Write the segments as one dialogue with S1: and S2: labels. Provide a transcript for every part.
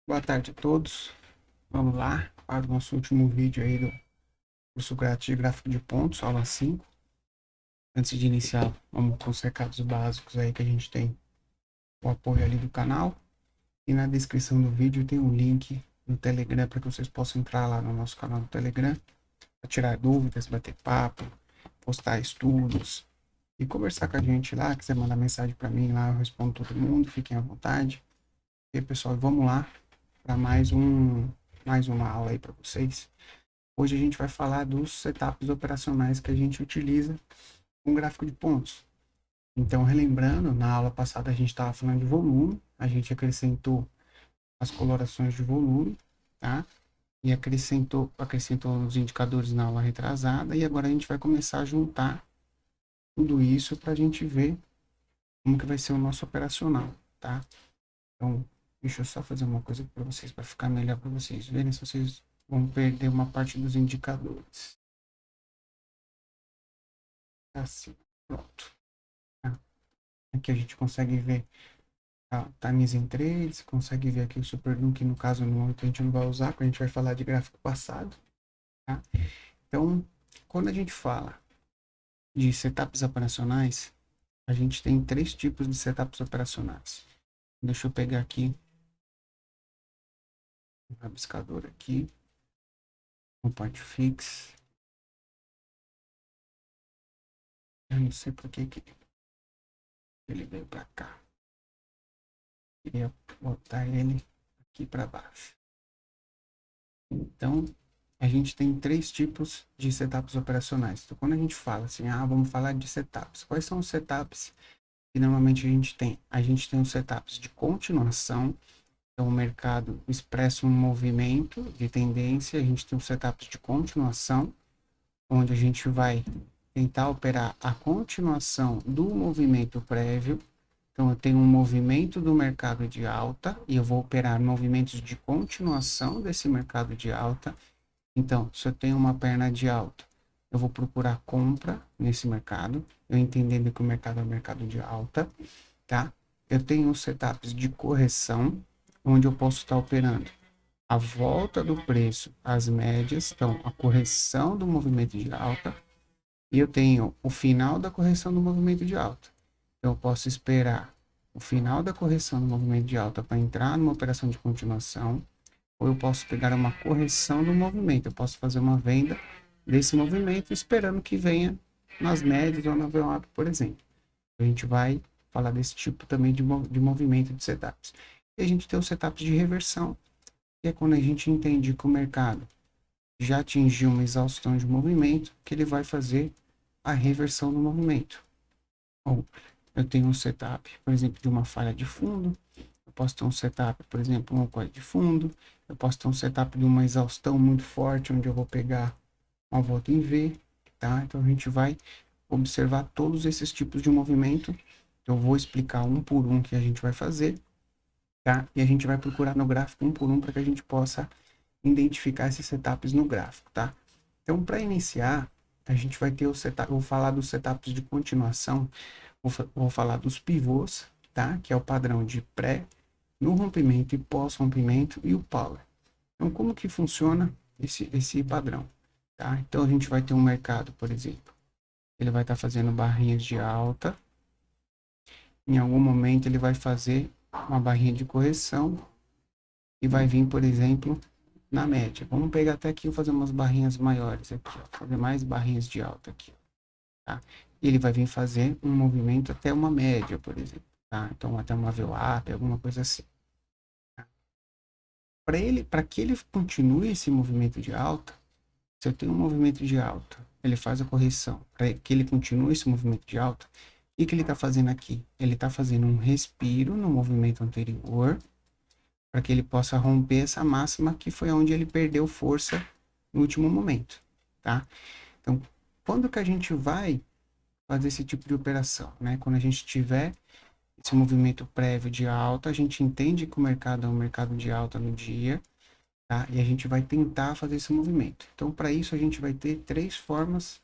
S1: Boa tarde a todos. Vamos lá para o nosso último vídeo aí do curso grátis de gráfico de pontos, aula 5. Antes de iniciar, vamos com os recados básicos aí que a gente tem o apoio ali do canal. E na descrição do vídeo tem um link no Telegram para que vocês possam entrar lá no nosso canal do Telegram para tirar dúvidas, bater papo, postar estudos e conversar com a gente lá. Quiser mandar mensagem para mim lá, eu respondo todo mundo, fiquem à vontade. E aí, pessoal, vamos lá para mais uma aula aí para vocês. Hoje a gente vai falar dos setups operacionais que a gente utiliza com gráfico de pontos. Então, relembrando, na aula passada a gente estava falando de volume, a gente acrescentou as colorações de volume, tá? E acrescentou os indicadores na aula retrasada, e agora a gente vai começar a juntar tudo isso para a gente ver como que vai ser o nosso operacional, tá? Então, deixa eu só fazer uma coisa para vocês, para ficar melhor para vocês verem se vocês vão perder uma parte dos indicadores. Assim, pronto. Tá? Aqui a gente consegue ver a Times em trades, consegue ver aqui o Superdoom, que no caso no momento a gente não vai usar, porque a gente vai falar de gráfico passado. Tá? Então, quando a gente fala de setups operacionais, a gente tem três tipos de setups operacionais. Deixa eu pegar aqui o rabiscador aqui, o point fix. Eu não sei por que ele veio para cá. Queria botar ele aqui para baixo. Então, a gente tem três tipos de setups operacionais. Então, quando a gente fala assim, vamos falar de setups. Quais são os setups que normalmente a gente tem? A gente tem os setups de continuação. Então, o mercado expressa um movimento de tendência. A gente tem os setups de continuação, onde a gente vai tentar operar a continuação do movimento prévio. Então, eu tenho um movimento do mercado de alta e eu vou operar movimentos de continuação desse mercado de alta. Então, se eu tenho uma perna de alta, eu vou procurar compra nesse mercado, eu entendendo que o mercado é um mercado de alta, tá? Eu tenho os setups de correção, onde eu posso estar operando a volta do preço às médias, então a correção do movimento de alta, e eu tenho o final da correção do movimento de alta. Então, eu posso esperar o final da correção do movimento de alta para entrar numa operação de continuação, ou eu posso pegar uma correção do movimento. Eu posso fazer uma venda desse movimento esperando que venha nas médias ou na VWAP, por exemplo. A gente vai falar desse tipo também de movimento de setups. E a gente tem os setups de reversão, que é quando a gente entende que o mercado já atingiu uma exaustão de movimento, que ele vai fazer a reversão do movimento. Ou eu tenho um setup, por exemplo, de uma falha de fundo, eu posso ter um setup, por exemplo, um corte de fundo, eu posso ter um setup de uma exaustão muito forte, onde eu vou pegar uma volta em V, tá? Então a gente vai observar todos esses tipos de movimento. Eu vou explicar um por um que a gente vai fazer, tá? E a gente vai procurar no gráfico um por um para que a gente possa identificar esses setups no gráfico, tá? Então, para iniciar, a gente vai ter o setup, vou falar dos setups de continuação, vou falar dos pivôs, tá? Que é o padrão de pré, no rompimento e pós-rompimento e o power. Então, como que funciona esse padrão? Tá? Então, a gente vai ter um mercado, por exemplo, ele vai estar fazendo barrinhas de alta, em algum momento ele vai fazer uma barrinha de correção e vai vir, por exemplo, na média. Vamos pegar até aqui e fazer umas barrinhas maiores aqui, ó, fazer mais barrinhas de alta aqui, tá? E ele vai vir fazer um movimento até uma média, por exemplo, tá? Então, até uma VWAP, alguma coisa assim. Para que ele continue esse movimento de alta, se eu tenho um movimento de alta, ele faz a correção, para que ele continue esse movimento de alta, o que ele está fazendo aqui? Ele está fazendo um respiro no movimento anterior, para que ele possa romper essa máxima que foi onde ele perdeu força no último momento, tá? Então, quando que a gente vai fazer esse tipo de operação, né? Quando a gente tiver esse movimento prévio de alta, a gente entende que o mercado é um mercado de alta no dia, tá? E a gente vai tentar fazer esse movimento. Então, para isso, a gente vai ter três formas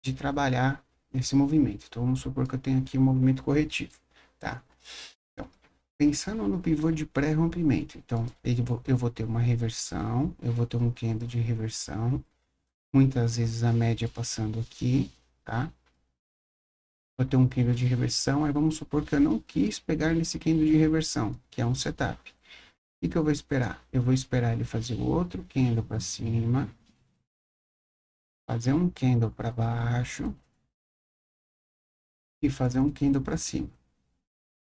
S1: de trabalhar esse movimento. Então, vamos supor que eu tenho aqui um movimento corretivo, tá? Então, Pensando no pivô de pré-rompimento, então eu vou ter uma reversão, eu vou ter um candle de reversão, muitas vezes a média passando aqui, tá? Vou ter um candle de reversão, aí vamos supor que eu não quis pegar nesse candle de reversão, que é um setup. O que eu vou esperar? Eu vou esperar ele fazer outro candle para cima, fazer um candle para baixo e fazer um candle para cima,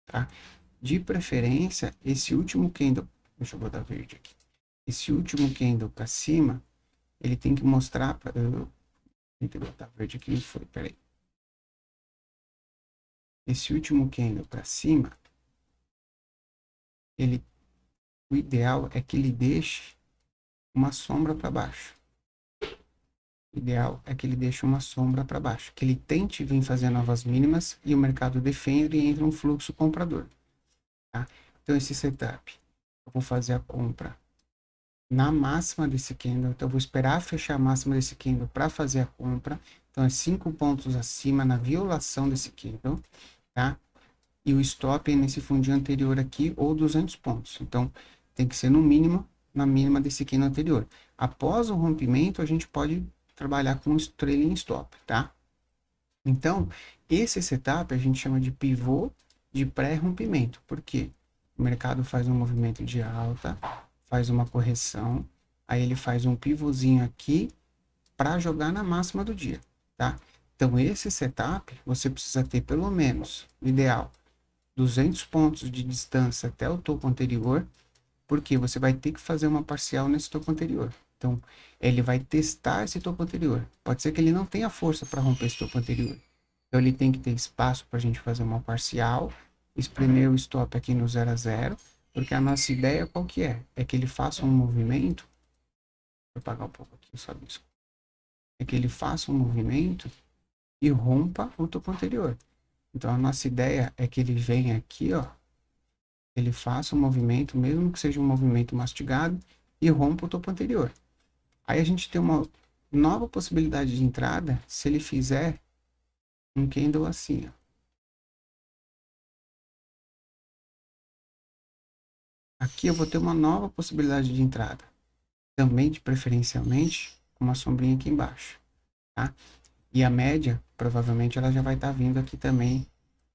S1: tá? De preferência, esse último candle, deixa eu botar verde aqui. Esse último candle para cima, ele tem que mostrar para eu tentei botar verde aqui, não foi, peraí. Esse último candle para cima, ele o ideal é que ele deixe uma sombra para baixo. O ideal é que ele deixe uma sombra para baixo, que ele tente vir fazer novas mínimas e o mercado defenda e entra um fluxo comprador, tá? Então esse setup, eu vou fazer a compra na máxima desse candle, então eu vou esperar fechar a máxima desse candle para fazer a compra, então é 5 pontos acima na violação desse candle, tá? E o stop é nesse fundinho anterior aqui ou 200 pontos, então tem que ser no mínimo na mínima desse candle anterior. Após o rompimento, a gente pode trabalhar com trailing stop, tá? Então, esse setup a gente chama de pivô de pré-rompimento. Por quê? O mercado faz um movimento de alta, faz uma correção, aí ele faz um pivôzinho aqui para jogar na máxima do dia, tá? Então, esse setup você precisa ter pelo menos, o ideal, 200 pontos de distância até o topo anterior, porque você vai ter que fazer uma parcial nesse topo anterior. Então, ele vai testar esse topo anterior. Pode ser que ele não tenha força para romper esse topo anterior. Então, ele tem que ter espaço para a gente fazer uma parcial, espremer o stop aqui no 0 a 0, porque a nossa ideia qual que é? É que ele faça um movimento, vou apagar um pouco aqui, só isso. É que ele faça um movimento e rompa o topo anterior. Então, a nossa ideia é que ele venha aqui, ó, ele faça um movimento, mesmo que seja um movimento mastigado, e rompa o topo anterior. Aí a gente tem uma nova possibilidade de entrada se ele fizer um candle assim, ó. Aqui eu vou ter uma nova possibilidade de entrada, também de preferencialmente uma sombrinha aqui embaixo, tá? E a média, provavelmente ela já vai estar vindo aqui também.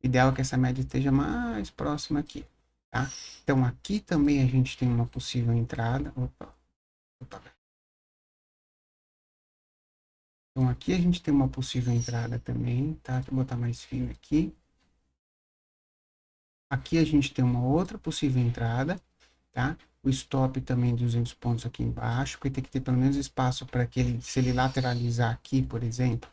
S1: Ideal é que essa média esteja mais próxima aqui, tá? Então aqui também a gente tem uma possível entrada. Opa. Então aqui a gente tem uma possível entrada também, tá? Deixa eu botar mais fino aqui. Aqui a gente tem uma outra possível entrada, tá? O stop também de 200 pontos aqui embaixo, porque tem que ter pelo menos espaço para que ele, se ele lateralizar aqui, por exemplo,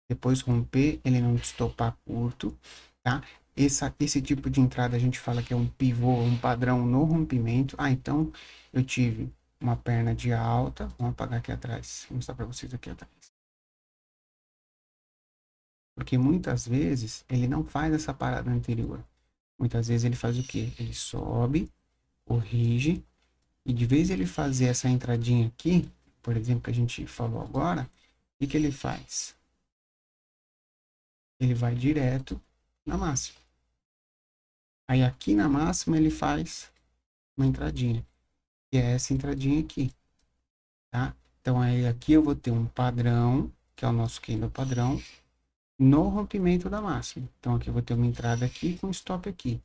S1: depois romper, ele não estopar curto, tá? Esse tipo de entrada a gente fala que é um pivô, um padrão no rompimento. Ah, então eu tive uma perna de alta, vamos apagar aqui atrás, vou mostrar para vocês aqui atrás. Porque muitas vezes ele não faz essa parada anterior. Muitas vezes ele faz o quê? Ele sobe, corrige, e de vez ele fazer essa entradinha aqui, por exemplo, que a gente falou agora, o que ele faz? Ele vai direto na máxima. Aí aqui na máxima ele faz uma entradinha, que é essa entradinha aqui, tá? Então aí aqui eu vou ter um padrão, que é o nosso candle padrão, no rompimento da máxima. Então aqui eu vou ter uma entrada aqui com stop aqui.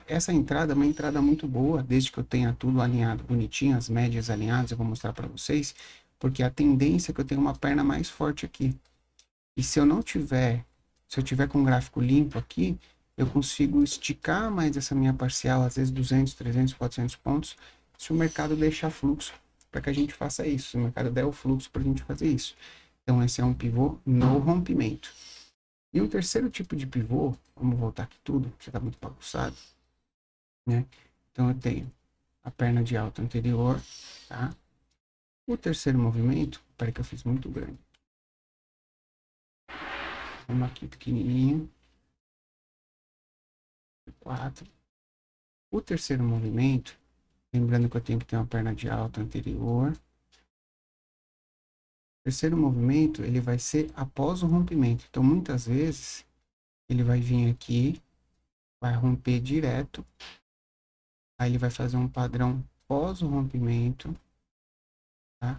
S1: Essa entrada é uma entrada muito boa, desde que eu tenha tudo alinhado bonitinho, as médias alinhadas, eu vou mostrar para vocês, porque a tendência é que eu tenha uma perna mais forte aqui. E se eu não tiver, se eu tiver com um gráfico limpo aqui, eu consigo esticar mais essa minha parcial, às vezes 200, 300, 400 pontos, se o mercado deixar fluxo para que a gente faça isso, se o mercado der o fluxo para a gente fazer isso. Então esse é um pivô no rompimento. E um terceiro tipo de pivô, vamos voltar aqui tudo, que está muito bagunçado, né? Então eu tenho a perna de alta anterior, tá? O terceiro movimento, peraí que eu fiz muito grande. Vamos aqui pequenininho. 4. O terceiro movimento, lembrando que eu tenho que ter uma perna de alta anterior. O terceiro movimento, ele vai ser após o rompimento. Então, muitas vezes, ele vai vir aqui, vai romper direto. Aí ele vai fazer um padrão pós o rompimento, tá?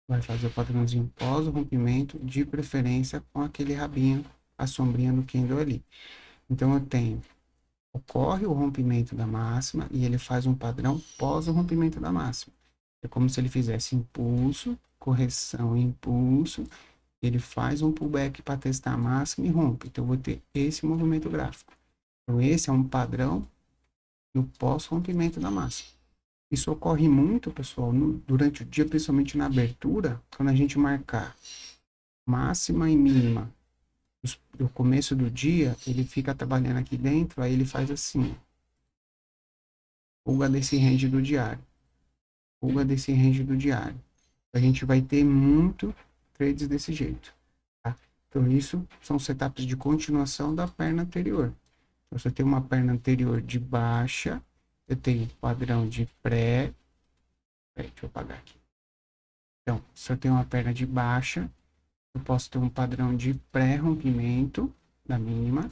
S1: Vai fazer o padrãozinho pós o rompimento, de preferência com aquele rabinho, a sombrinha no candle ali. Então eu tenho, ocorre o rompimento da máxima e ele faz um padrão pós o rompimento da máxima. É como se ele fizesse impulso, correção, impulso, ele faz um pullback para testar a máxima e rompe. Então eu vou ter esse movimento gráfico. Então esse é um padrão no pós-rompimento da máxima. Isso ocorre muito, pessoal, durante o dia, principalmente na abertura, quando a gente marcar máxima e mínima do começo do dia, ele fica trabalhando aqui dentro, aí ele faz assim, fuga desse range do diário, fuga desse range do diário. A gente vai ter muito trades desse jeito, tá? Então isso são setups de continuação da perna anterior. Então, se eu tenho uma perna anterior de baixa, eu tenho padrão de pré. Peraí, deixa eu apagar aqui. Então, se eu tenho uma perna de baixa, eu posso ter um padrão de pré-rompimento da mínima,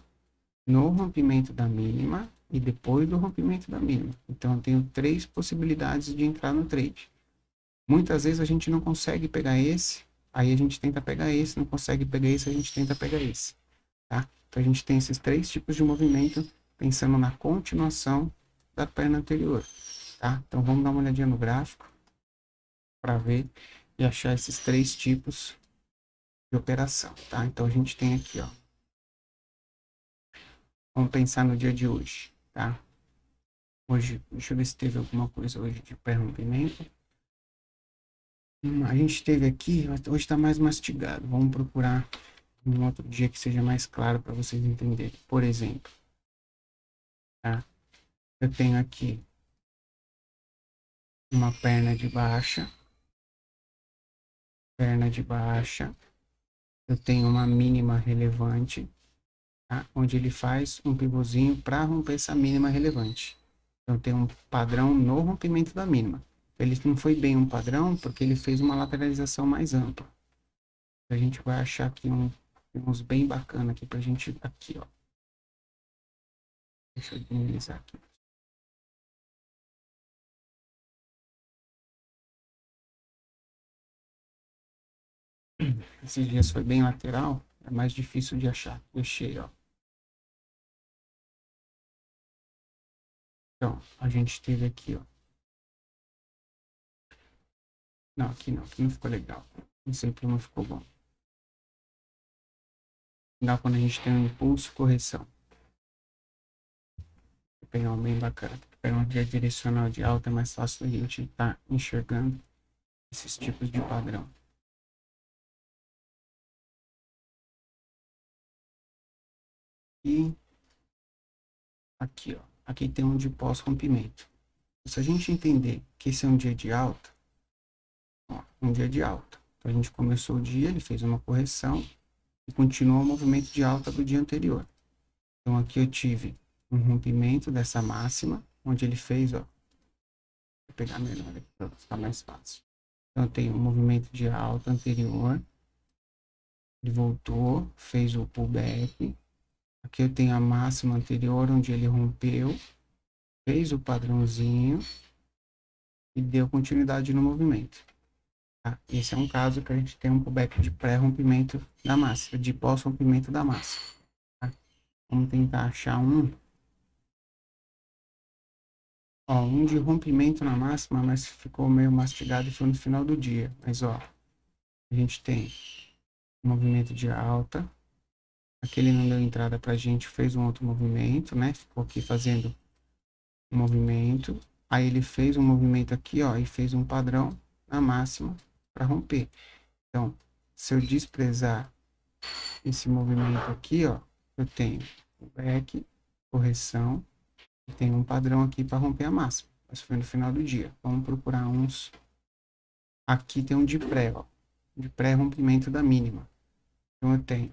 S1: no rompimento da mínima e depois do rompimento da mínima. Então, eu tenho 3 possibilidades de entrar no trade. Muitas vezes a gente não consegue pegar esse, aí a gente tenta pegar esse, não consegue pegar esse, a gente tenta pegar esse, tá? Então, a gente tem esses 3 tipos de movimento pensando na continuação da perna anterior, tá? Então, vamos dar uma olhadinha no gráfico para ver e achar esses 3 tipos de operação, tá? Então a gente tem aqui, ó. Vamos pensar no dia de hoje, tá? Hoje, deixa eu ver se teve alguma coisa hoje de pré-rompimento. A gente teve aqui, hoje está mais mastigado. Vamos procurar um outro dia que seja mais claro para vocês entenderem. Por exemplo, tá? Eu tenho aqui uma perna de baixa, eu tenho uma mínima relevante, tá? Onde ele faz um pivôzinho para romper essa mínima relevante. Então tem um padrão no rompimento da mínima. Ele não foi bem um padrão porque ele fez uma lateralização mais ampla. A gente vai achar aqui uns bem bacana aqui pra gente, aqui ó. Deixa eu minimizar aqui. Esses dias foi bem lateral, é mais difícil de achar. Deixei, ó. Então, a gente teve aqui, ó. Não, aqui não ficou legal. Não sempre não ficou bom. Não, quando a gente tem um impulso, correção. Vou pegar um bem bacana. Pegar um dia direcional de alta, é mais fácil a gente estar enxergando esses tipos de padrão. E aqui, ó. Aqui tem um de pós-rompimento. Se a gente entender que esse é um dia de alta, ó, um dia de alta. Então a gente começou o dia, ele fez uma correção e continuou o movimento de alta do dia anterior. Então aqui eu tive um rompimento dessa máxima, onde ele fez, ó. Vou pegar melhor aqui para ficar mais fácil. Então eu tenho um movimento de alta anterior, ele voltou, fez o pullback. Aqui eu tenho a máxima anterior, onde ele rompeu, fez o padrãozinho e deu continuidade no movimento. Tá? Esse é um caso que a gente tem um pullback de pré-rompimento da massa, de pós-rompimento da massa. Tá? Vamos tentar achar um. Ó, um de rompimento na máxima, mas ficou meio mastigado e foi no final do dia. Mas ó, a gente tem um movimento de alta. Aquele não deu entrada pra gente, fez um outro movimento, né? Ficou aqui fazendo um movimento. Aí ele fez um movimento aqui, ó, e fez um padrão na máxima para romper. Então, se eu desprezar esse movimento aqui, ó, eu tenho o back, correção, e tenho um padrão aqui para romper a máxima. Mas foi no final do dia. Vamos procurar uns. Aqui tem um de pré, ó, de pré-rompimento da mínima. Então eu tenho,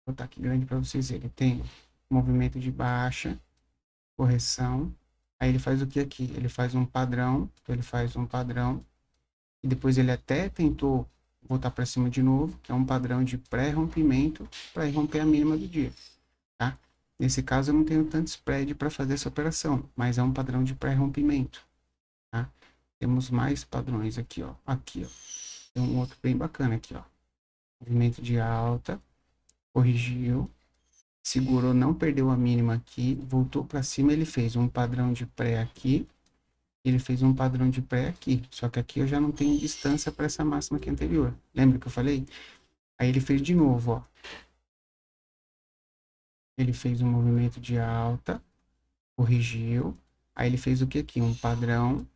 S1: vou botar aqui grande para vocês verem. Tem movimento de baixa, correção. Aí ele faz o que aqui? Ele faz um padrão, então ele faz um padrão e depois ele até tentou voltar para cima de novo, que é um padrão de pré-rompimento para romper a mínima do dia. tá? Nesse caso, eu não tenho tanto spread para fazer essa operação, mas é um padrão de pré-rompimento, tá? Temos mais padrões aqui, ó. Aqui, ó. Tem um outro bem bacana aqui, ó. Movimento de alta, corrigiu, segurou, não perdeu a mínima aqui, voltou para cima, ele fez um padrão de pré aqui, ele fez um padrão de pré aqui, só que aqui eu já não tenho distância para essa máxima aqui anterior. Lembra que eu falei? Aí ele fez de novo, ó. Ele fez um movimento de alta, corrigiu, aí ele fez o que aqui? Um padrão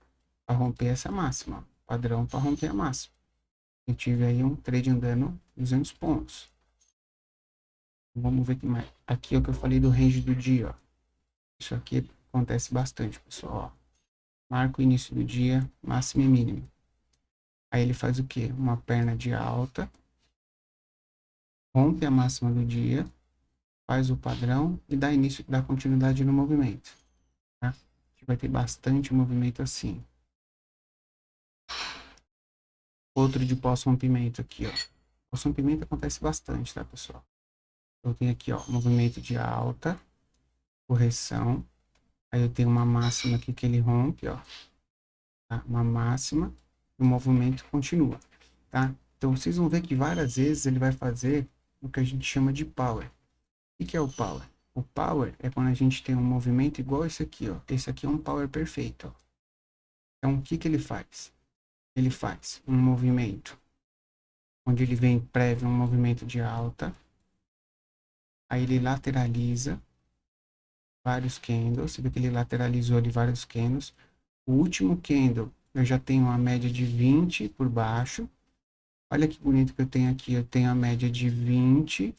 S1: para romper essa máxima, ó. Padrão para romper a máxima. Eu tive aí um trade andando 200 pontos. Vamos ver que mais. Aqui é o que eu falei do range do dia, ó. Isso aqui acontece bastante, pessoal, ó. Marca o início do dia, máximo e mínimo. Aí ele faz o quê? Uma perna de alta, rompe a máxima do dia, faz o padrão e dá início, dá continuidade no movimento, tá? A gente vai ter bastante movimento assim. Outro de pós-rompimento aqui, ó. Pós-rompimento acontece bastante, tá, pessoal? Eu tenho aqui, ó, movimento de alta, correção. Aí eu tenho uma máxima aqui que ele rompe, ó. Tá? Uma máxima e o movimento continua, tá? Então vocês vão ver que várias vezes ele vai fazer o que a gente chama de power. O que é o power? O power é quando a gente tem um movimento igual esse aqui, ó. Esse aqui é um power perfeito, ó. Então o que que ele faz? Ele faz um movimento onde ele vem prévio um movimento de alta, aí ele lateraliza vários candles, você vê que ele lateralizou ali vários candles. O último candle eu já tenho uma média de 20 por baixo. Olha que bonito que eu tenho aqui. Eu tenho a média de 20,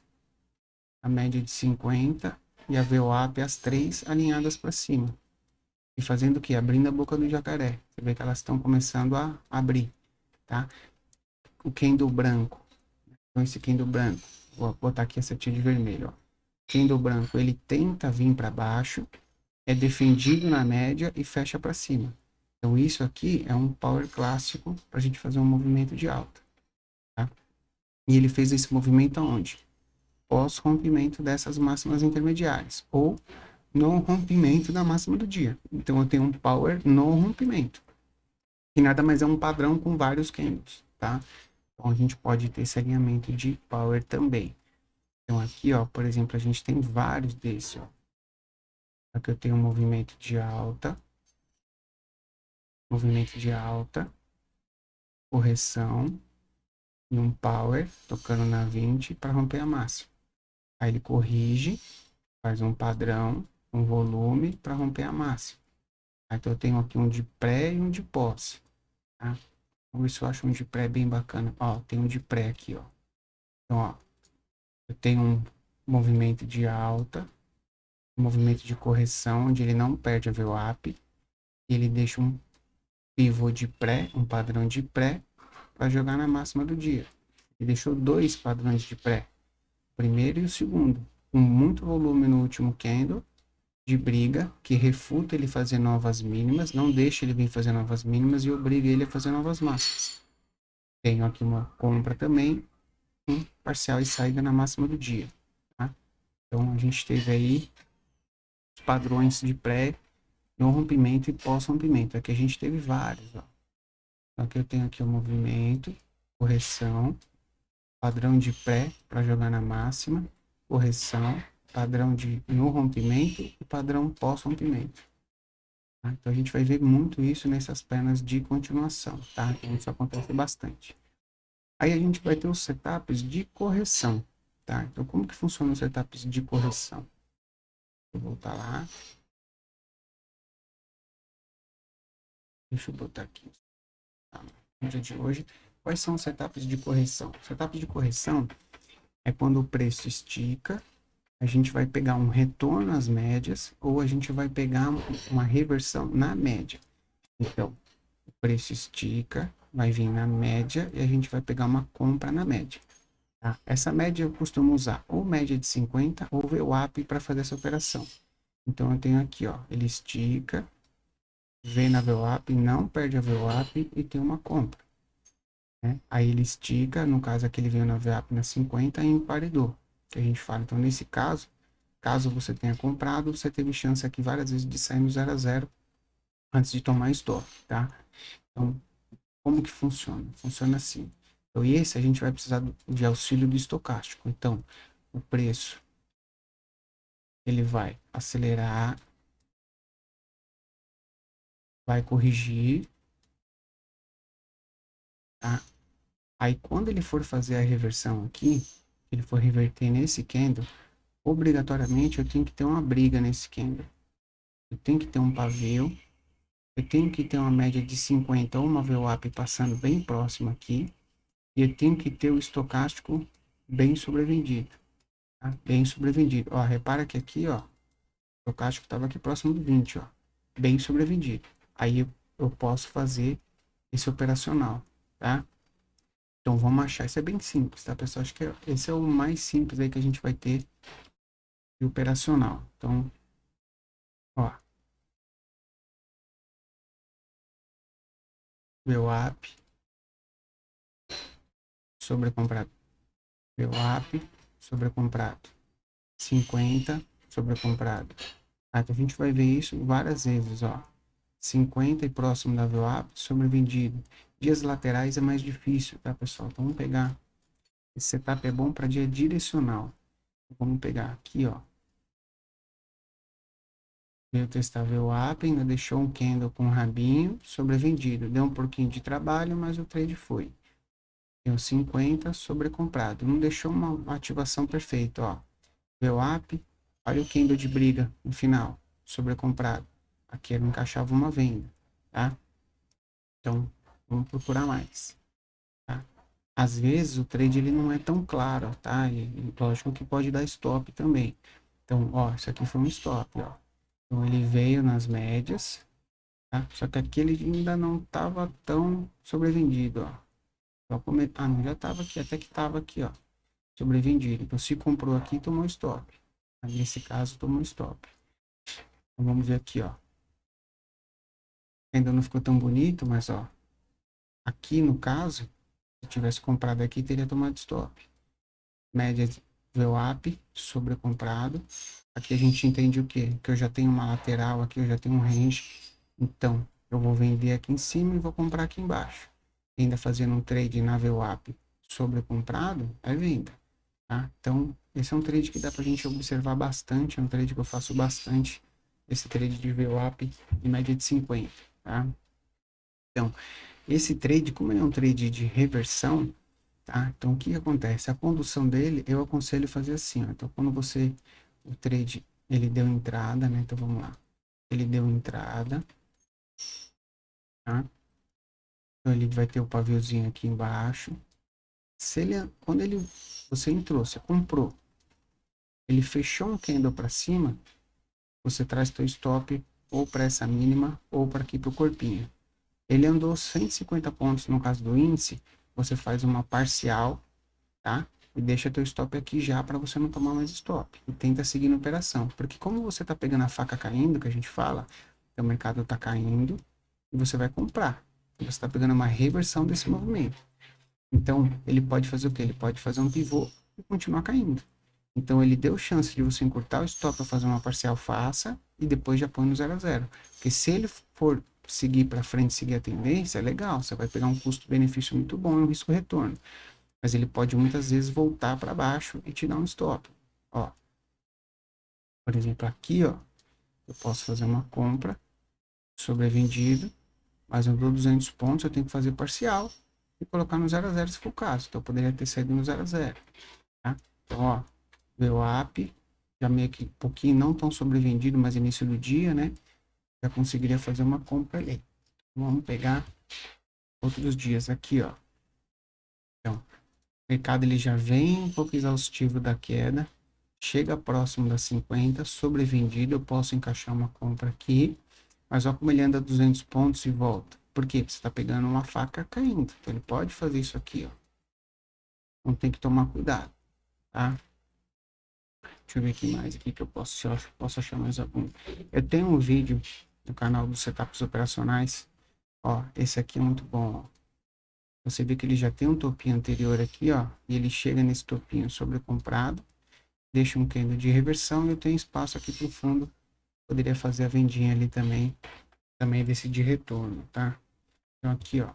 S1: a média de 50 e a VWAP, as três alinhadas para cima. E fazendo o quê? Abrindo a boca do jacaré. Você vê que elas estão começando a abrir, tá? O candle branco. Então esse candle branco, vou botar aqui a setinha de vermelho, ó. Candle branco, ele tenta vir para baixo, é defendido na média e fecha para cima. Então isso aqui é um power clássico para a gente fazer um movimento de alta, tá? E ele fez esse movimento aonde? Pós-rompimento dessas máximas intermediárias, ou no rompimento da máxima do dia. Então eu tenho um power no rompimento, que nada mais é um padrão com vários candles, tá? Então a gente pode ter esse alinhamento de power também. Então aqui, ó, por exemplo, a gente tem vários desses, ó. Aqui eu tenho um movimento de alta, correção e um power tocando na 20 para romper a máxima. Aí ele corrige, faz um padrão, um volume para romper a máxima. Aí então eu tenho aqui um de pré e um de pós, tá? Vamos ver se eu acho um de pré bem bacana. Ó, tem um de pré aqui, ó. Então, ó, eu tenho um movimento de alta, um movimento de correção, onde ele não perde a VWAP, e ele deixa um pivô de pré, um padrão de pré, para jogar na máxima do dia. Ele deixou dois padrões de pré, o primeiro e o segundo, com muito volume no último candle, de briga, que refuta ele fazer novas mínimas, não deixa ele vir fazer novas mínimas e obriga ele a fazer novas máximas. Tenho aqui uma compra também, um parcial e saída na máxima do dia, tá? Então a gente teve aí os padrões de pré, no rompimento e pós-rompimento. Aqui a gente teve vários, ó. Então aqui eu tenho aqui o movimento, correção, padrão de pré para jogar na máxima, correção, padrão de no rompimento e padrão pós-rompimento. Tá? Então a gente vai ver muito isso nessas pernas de continuação, tá? Então isso acontece bastante. Aí a gente vai ter os setups de correção, tá? Então como que funciona os setups de correção? Vou voltar lá. Deixa eu botar aqui. Tá? No dia de hoje, quais são os setups de correção? Setup de correção é quando o preço estica, a gente vai pegar um retorno às médias ou a gente vai pegar uma reversão na média. Então, o preço estica, vai vir na média e a gente vai pegar uma compra na média. Tá? Essa média eu costumo usar ou média de 50 ou VWAP para fazer essa operação. Então, eu tenho aqui, ó, ele estica, vem na VWAP, não perde a VWAP e tem uma compra. Né? Aí ele estica, no caso aqui ele veio na VWAP na 50 e emparedou, que a gente fala. Então, nesse caso, caso você tenha comprado, você teve chance aqui várias vezes de sair no 0 a 0 antes de tomar stop, tá? Então, como que funciona? Funciona assim. Então, esse a gente vai precisar de auxílio do estocástico. Então, o preço, ele vai acelerar, vai corrigir, tá? Aí, quando ele for fazer a reversão aqui, ele for reverter nesse candle, obrigatoriamente eu tenho que ter uma briga nesse candle. Eu tenho que ter um pavio, eu tenho que ter uma média de 50 ou uma VWAP passando bem próximo aqui, e eu tenho que ter o estocástico bem sobrevendido, tá? Bem sobrevendido. Ó, repara que aqui, ó, o estocástico estava aqui próximo do 20, ó, bem sobrevendido. Aí eu posso fazer esse operacional, tá? Então vamos achar, isso é bem simples, tá, pessoal? Acho que esse é o mais simples aí que a gente vai ter de operacional. Então, ó, VWAP sobrecomprado, VWAP sobrecomprado, 50 sobrecomprado. Aí a gente vai ver isso várias vezes, ó. 50 e próximo da VWAP sobrevendido. Dias laterais é mais difícil, tá, pessoal? Então vamos pegar, esse setup é bom para dia direcional. Vamos pegar aqui, ó. Veio testar VWAP, ainda deixou um candle com um rabinho sobrevendido. Deu um pouquinho de trabalho, mas o trade foi. Deu 50 sobrecomprado. Não deixou uma ativação perfeita, ó. VWAP, olha o candle de briga no final, sobrecomprado. Aqui ele encaixava uma venda, tá? Então, vamos procurar mais, tá? Às vezes o trade ele não é tão claro, tá? E lógico que pode dar stop também. Então, ó, isso aqui foi um stop, ó. Então ele veio nas médias, tá? Só que aqui ele ainda não estava tão sobrevendido, ó. Ah, não, já estava aqui, até que estava aqui, ó, sobrevendido. Então se comprou aqui, tomou stop. Aí, nesse caso, tomou stop. Então vamos ver aqui, ó. Ainda não ficou tão bonito, mas ó, aqui no caso, se eu tivesse comprado aqui, teria tomado stop. Média VWAP, sobrecomprado. Aqui a gente entende o quê? Que eu já tenho uma lateral aqui, eu já tenho um range. Então, eu vou vender aqui em cima e vou comprar aqui embaixo. Ainda fazendo um trade na VWAP sobrecomprado, é venda, tá? Então, esse é um trade que dá pra gente observar bastante, é um trade que eu faço bastante, esse trade de VWAP em média de 50, tá? Então, esse trade, como ele é um trade de reversão, tá? Então, o que acontece? A condução dele, eu aconselho fazer assim, ó. Então, quando você, o trade, ele deu entrada, né? Então, vamos lá. Ele deu entrada, tá? Então, ele vai ter o paviozinho aqui embaixo. Se ele, quando ele, você entrou, você comprou, ele fechou um candle para cima, você traz teu stop ou para essa mínima ou para aqui para o corpinho. Ele andou 150 pontos no caso do índice, você faz uma parcial, tá? E deixa teu stop aqui já para você não tomar mais stop. E tenta seguir na operação. Porque como você tá pegando a faca caindo, que a gente fala, o mercado tá caindo e você vai comprar. E você tá pegando uma reversão desse movimento. Então, ele pode fazer o quê? Ele pode fazer um pivô e continuar caindo. Então, ele deu chance de você encurtar o stop para fazer uma parcial, faça, e depois já põe no 0 a 0. Porque se ele for seguir para frente, seguir a tendência, é legal. Você vai pegar um custo-benefício muito bom e um risco-retorno. Mas ele pode muitas vezes voltar para baixo e te dar um stop. Ó, por exemplo, aqui, ó, eu posso fazer uma compra sobrevendido, mas eu dou 200 pontos, eu tenho que fazer parcial e colocar no 0 a 0 se for o caso. Então, eu poderia ter saído no 0 a 0, tá? Então, ó, VWAP, já meio que um pouquinho não tão sobrevendido, mas início do dia, né? Já conseguiria fazer uma compra ali. Vamos pegar outros dias aqui, ó. Então, o mercado ele já vem um pouco exaustivo da queda, chega próximo das 50, sobrevendido, eu posso encaixar uma compra aqui, mas olha como ele anda 200 pontos e volta. Por quê? Porque você está pegando uma faca caindo, então ele pode fazer isso aqui, ó. Então tem que tomar cuidado, tá? Deixa eu ver aqui mais aqui que eu posso achar mais algum. Eu tenho um vídeo no canal dos setups operacionais, ó, esse aqui é muito bom, ó. Você vê que ele já tem um topinho anterior aqui, ó, e ele chega nesse topinho sobrecomprado, deixa um candle de reversão e eu tenho espaço aqui para o fundo. Poderia fazer a vendinha ali também desse de retorno, tá? Então aqui, ó,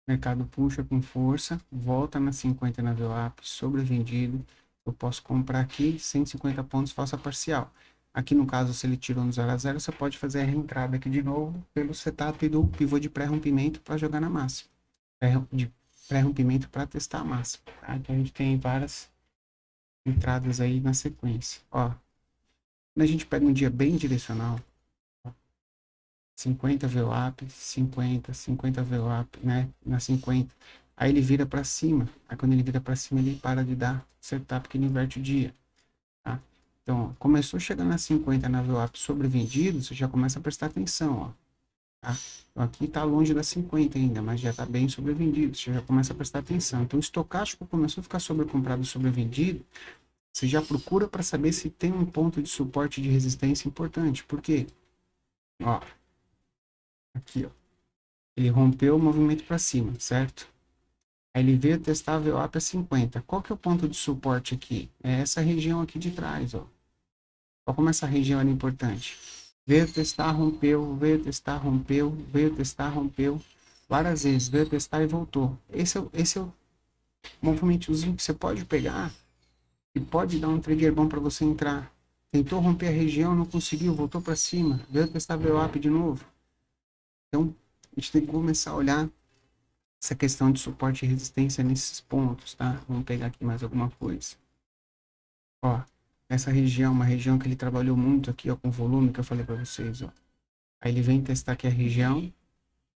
S1: mercado puxa com força, volta na 50 na VWAP, sobrevendido. Eu posso comprar aqui 150 pontos, faço a parcial. Aqui no caso, se ele tirou no 0 a 0, você pode fazer a reentrada aqui de novo pelo setup do pivô de pré-rompimento para jogar na máxima. De pré-rompimento para testar a máxima, tá? Então a gente tem várias entradas aí na sequência. Ó, quando a gente pega um dia bem direcional, 50 VWAP, 50 VWAP, né? Na 50. Aí ele vira para cima. Aí quando ele vira para cima, ele para de dar setup que ele inverte o dia, tá? Então, ó, começou chegando na 50 na VWAP sobrevendido, você já começa a prestar atenção, ó, tá? Então, aqui tá longe da 50 ainda, mas já tá bem sobrevendido, você já começa a prestar atenção. Então, o estocástico começou a ficar sobrecomprado e sobrevendido, você já procura para saber se tem um ponto de suporte de resistência importante. Por quê? Ó, aqui, ó. Ele rompeu o movimento para cima, certo? Aí ele veio testar a VWAP a 50. Qual que é o ponto de suporte aqui? É essa região aqui de trás, ó. Olha como essa região era importante. Veio testar, rompeu, veio testar, rompeu, veio testar, rompeu. Várias vezes, veio testar e voltou. Esse é o movimentozinho que você pode pegar e pode dar um trigger bom para você entrar. Tentou romper a região, não conseguiu, voltou para cima, veio testar a VWAP de novo. Então, a gente tem que começar a olhar essa questão de suporte e resistência nesses pontos, tá? Vamos pegar aqui mais alguma coisa. Ó, essa região, uma região que ele trabalhou muito aqui, ó, com volume que eu falei para vocês, ó. Aí ele vem testar aqui a região,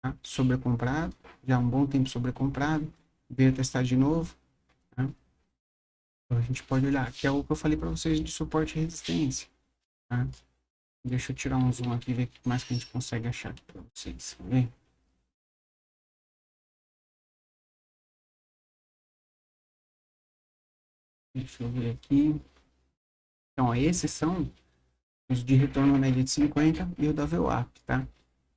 S1: tá? Sobrecomprado, já há um bom tempo sobrecomprado, veio testar de novo, tá? Então a gente pode olhar, que é o que eu falei para vocês de suporte e resistência, tá? Deixa eu tirar um zoom aqui e ver o que mais que a gente consegue achar aqui para vocês, tá vendo? Deixa eu ver aqui. Então, ó, esses são os de retorno na média de 50 e o da VWAP, tá?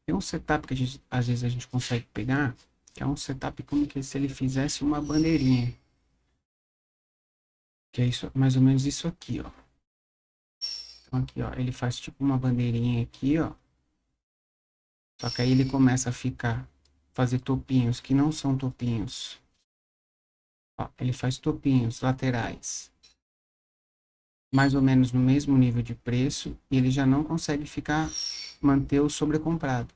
S1: Tem um setup que às vezes a gente consegue pegar, que é um setup como que se ele fizesse uma bandeirinha. Que é isso, mais ou menos isso aqui, ó. Então aqui, ó, ele faz tipo uma bandeirinha aqui, ó. Só que aí ele começa a fazer topinhos que não são topinhos. Ó, ele faz topinhos laterais, mais ou menos no mesmo nível de preço, e ele já não consegue manter o sobrecomprado.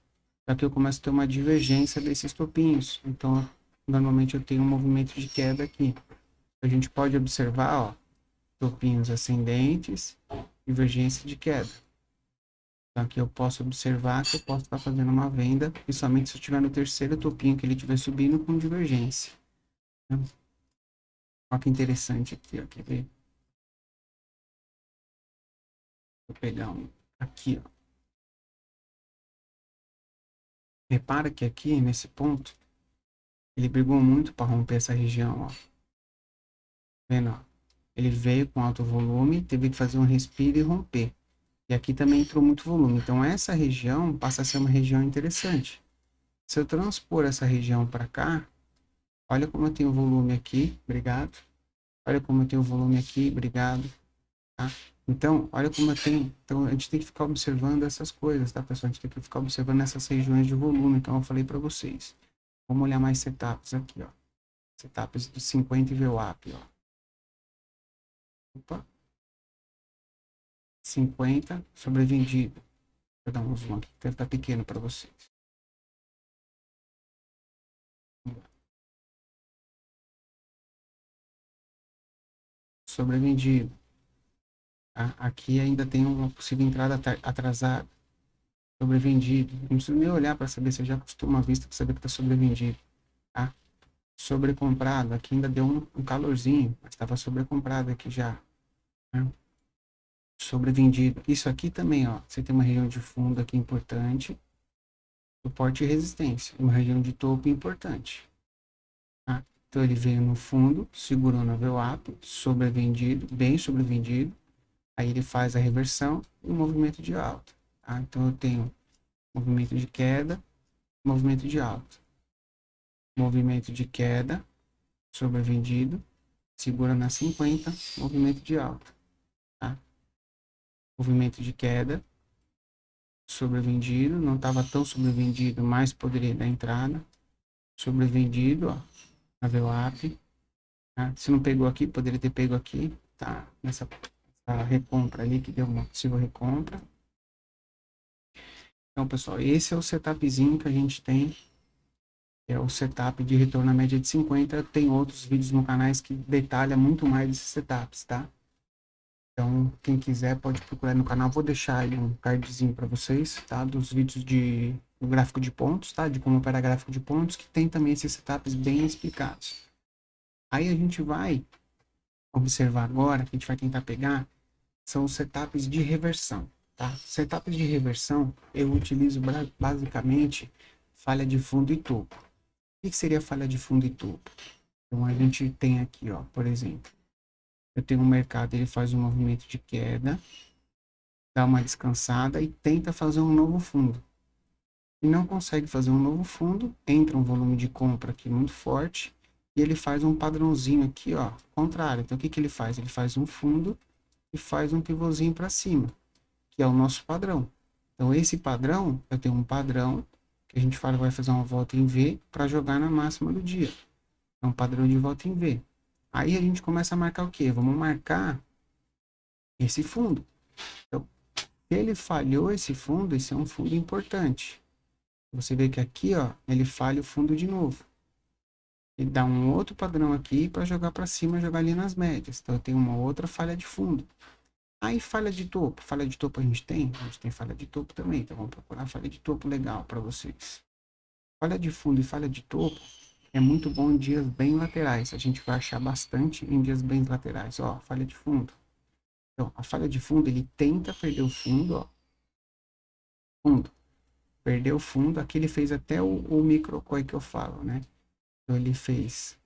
S1: Só que eu começo a ter uma divergência desses topinhos. Então, normalmente eu tenho um movimento de queda aqui. A gente pode observar, ó, topinhos ascendentes, divergência de queda. Então, aqui eu posso observar que eu posso estar fazendo uma venda, principalmente se eu estiver no terceiro topinho que ele estiver subindo com divergência. Olha que interessante aqui, ó, quer ver? Vou pegar um aqui, ó. Repara que aqui, nesse ponto, ele brigou muito para romper essa região, ó. Vendo, ó? Ele veio com alto volume, teve que fazer um respiro e romper. E aqui também entrou muito volume. Então, essa região passa a ser uma região interessante. Se eu transpor essa região para cá, olha como eu tenho volume aqui, obrigado. Olha como eu tenho volume aqui, obrigado. Tá? Então, olha como eu tenho. Então, a gente tem que ficar observando essas coisas, tá, pessoal? A gente tem que ficar observando essas regiões de volume. Então, eu falei para vocês. Vamos olhar mais setups aqui, ó. Setups de 50 e VWAP, ó. Opa. 50 sobrevendido. Vou dar um zoom aqui, deve estar pequeno para vocês. Sobrevendido. Tá? Aqui ainda tem uma possível entrada atrasada. Sobrevendido. Não preciso nem olhar para saber se eu já costuma a vista para saber que está sobrevendido. Tá? Sobrecomprado. Aqui ainda deu um calorzinho, mas estava sobrecomprado aqui já. Né? Sobrevendido. Isso aqui também, ó. Você tem uma região de fundo aqui importante. Suporte e resistência. Uma região de topo importante. Tá? Então ele veio no fundo, segurou na VWAP, sobrevendido, bem sobrevendido. Aí ele faz a reversão e o movimento de alta. Tá? Então eu tenho movimento de queda, movimento de alta. Movimento de queda, sobrevendido, segura na 50, movimento de alta, tá? Movimento de queda, sobrevendido, não estava tão sobrevendido, mas poderia dar entrada, sobrevendido, ó, na VWAP, tá? Se não pegou aqui, poderia ter pego aqui, tá? Nessa recompra ali, que deu uma possível recompra. Então, pessoal, esse é o setupzinho que a gente tem, é o setup de retorno à média de 50. Tem outros vídeos no canal que detalham muito mais esses setups, tá? Então, quem quiser pode procurar no canal. Vou deixar aí um cardzinho para vocês, tá? Dos vídeos de o gráfico de pontos, tá? De como operar gráfico de pontos, que tem também esses setups bem explicados. Aí a gente vai observar agora, que a gente vai tentar pegar, são os setups de reversão, tá? Setups de reversão, eu utilizo basicamente falha de fundo e topo. O que seria falha de fundo e topo? Então, a gente tem aqui, ó, por exemplo, eu tenho um mercado, ele faz um movimento de queda, dá uma descansada e tenta fazer um novo fundo. E não consegue fazer um novo fundo, entra um volume de compra aqui muito forte e ele faz um padrãozinho aqui, ó, contrário. Então, o que que ele faz? Ele faz um fundo e faz um pivôzinho para cima, que é o nosso padrão. Então, esse padrão, eu tenho um padrão que a gente fala vai fazer uma volta em V para jogar na máxima do dia. É um padrão de volta em V. Aí a gente começa a marcar o quê? Vamos marcar esse fundo. Então, se ele falhou esse fundo, esse é um fundo importante. Você vê que aqui, ó, ele falha o fundo de novo. Ele dá um outro padrão aqui para jogar para cima, jogar ali nas médias. Então, eu tenho uma outra falha de fundo. Aí, falha de topo. Falha de topo a gente tem? A gente tem falha de topo também. Então, vamos procurar falha de topo legal para vocês. Falha de fundo e falha de topo é muito bom em dias bem laterais. A gente vai achar bastante em dias bem laterais. Ó, falha de fundo. Então, a falha de fundo, ele tenta perder o fundo, ó. Fundo. Perdeu o fundo. Aqui ele fez até o microcoi que eu falo, né? Então, ele fez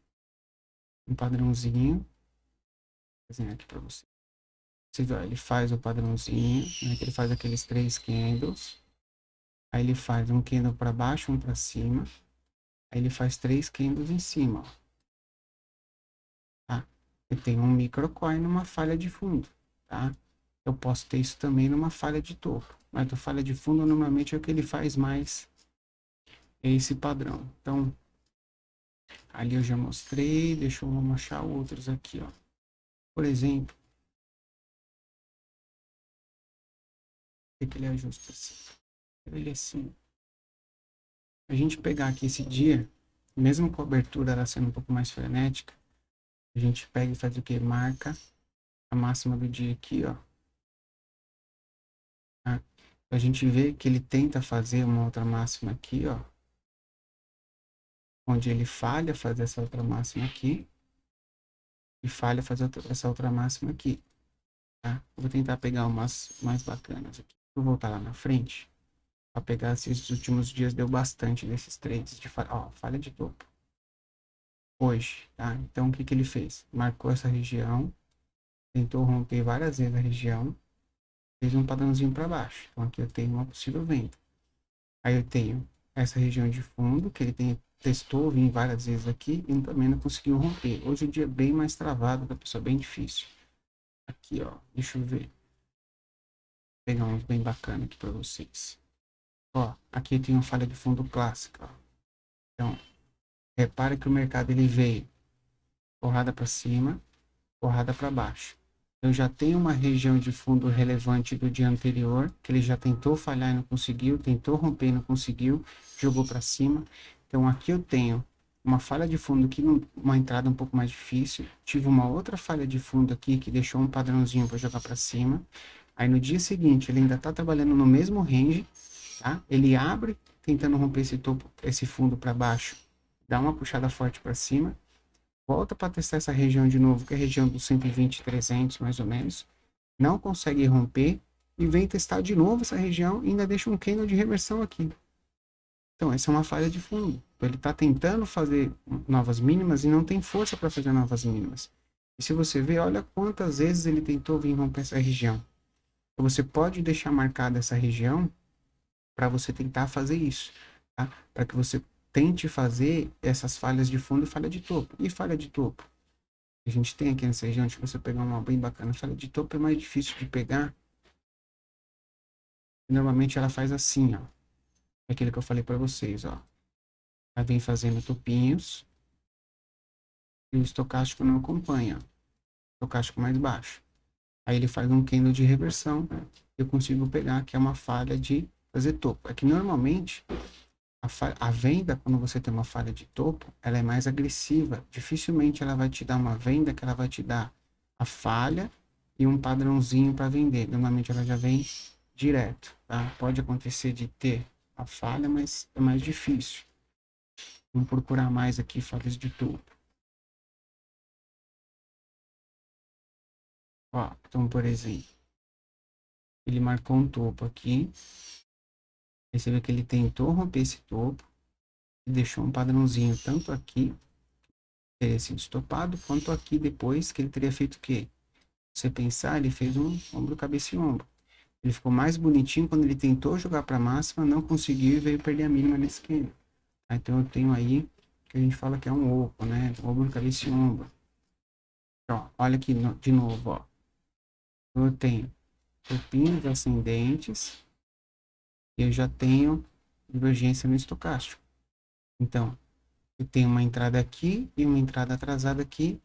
S1: um padrãozinho. Vou desenhar aqui para você. Você vê, ó, ele faz o padrãozinho, né? Que ele faz aqueles 3 candles. Aí ele faz um candle para baixo, um para cima. Aí ele faz 3 candles em cima, ó. Tá? Eu tenho um microcoin numa falha de fundo, tá? Eu posso ter isso também numa falha de topo. Mas a falha de fundo, normalmente, é o que ele faz mais. É esse padrão. Então, ali eu já mostrei. Deixa eu achar outros aqui, ó. Por exemplo, o que ele ajusta assim? Ele assim. A gente pegar aqui esse dia, mesmo com a abertura ela sendo um pouco mais frenética, a gente pega e faz o que? Marca a máxima do dia aqui, ó. Tá? A gente vê que ele tenta fazer uma outra máxima aqui, ó. Onde ele falha fazer essa outra máxima aqui. E falha fazer essa outra máxima aqui. Tá? Eu vou tentar pegar umas mais bacanas aqui. Vou voltar lá na frente. Para pegar esses últimos dias, deu bastante desses trades de falha. Ó, falha de topo. Hoje, tá? Então, o que que ele fez? Marcou essa região. Tentou romper várias vezes a região. Fez um padrãozinho para baixo. Então, aqui eu tenho uma possível venda. Aí eu tenho essa região de fundo, que ele testou, vim várias vezes aqui e também não conseguiu romper. Hoje o dia é bem mais travado, da pessoa bem difícil. Aqui, ó, deixa eu ver. Vou pegar uns bem bacana aqui para vocês. Ó, aqui tem uma falha de fundo clássica, ó. Então, repara que o mercado ele veio porrada para cima, porrada para baixo. Eu já tenho uma região de fundo relevante do dia anterior, que ele já tentou falhar e não conseguiu, tentou romper e não conseguiu, jogou para cima. Então aqui eu tenho uma falha de fundo aqui, uma entrada um pouco mais difícil. Tive uma outra falha de fundo aqui que deixou um padrãozinho para jogar para cima. Aí no dia seguinte ele ainda está trabalhando no mesmo range, tá? Ele abre tentando romper esse topo, esse fundo para baixo, dá uma puxada forte para cima. Volta para testar essa região de novo, que é a região dos 120, 300 mais ou menos. Não consegue romper e vem testar de novo essa região e ainda deixa um candle de reversão aqui. Então, essa é uma falha de fundo. Ele está tentando fazer novas mínimas e não tem força para fazer novas mínimas. E se você ver, olha quantas vezes ele tentou vir romper essa região. Então, você pode deixar marcada essa região para você tentar fazer isso, tá? Para que você tente fazer essas falhas de fundo e falha de topo. E falha de topo? A gente tem aqui nessa região, deixa você pegar uma bem bacana. A falha de topo é mais difícil de pegar. Normalmente ela faz assim, ó. É aquilo que eu falei para vocês, ó. Ela vem fazendo topinhos e o estocástico não acompanha. O estocástico mais baixo. Aí ele faz um candle de reversão. Eu consigo pegar que é uma falha de fazer topo. É que normalmente a venda, quando você tem uma falha de topo, ela é mais agressiva. Dificilmente ela vai te dar uma venda que ela vai te dar a falha e um padrãozinho para vender. Normalmente ela já vem direto, tá? Pode acontecer de ter a falha, mas é mais difícil. Vamos procurar mais aqui falhas de topo. Ó, então, por exemplo, ele marcou um topo aqui. Aí você vê que ele tentou romper esse topo e deixou um padrãozinho tanto aqui, teria sido estopado, quanto aqui depois, que ele teria feito o quê? Você pensar, ele fez um ombro, cabeça e ombro. Ele ficou mais bonitinho quando ele tentou jogar para máxima, não conseguiu e veio perder a mínima nesse candle. Então eu tenho aí, que a gente fala que é um oco, né? Ombro, cabeça e ombro. Ó, olha aqui de novo, ó. Eu tenho topinhos ascendentes e eu já tenho divergência no estocástico. Então, eu tenho uma entrada aqui e uma entrada atrasada aqui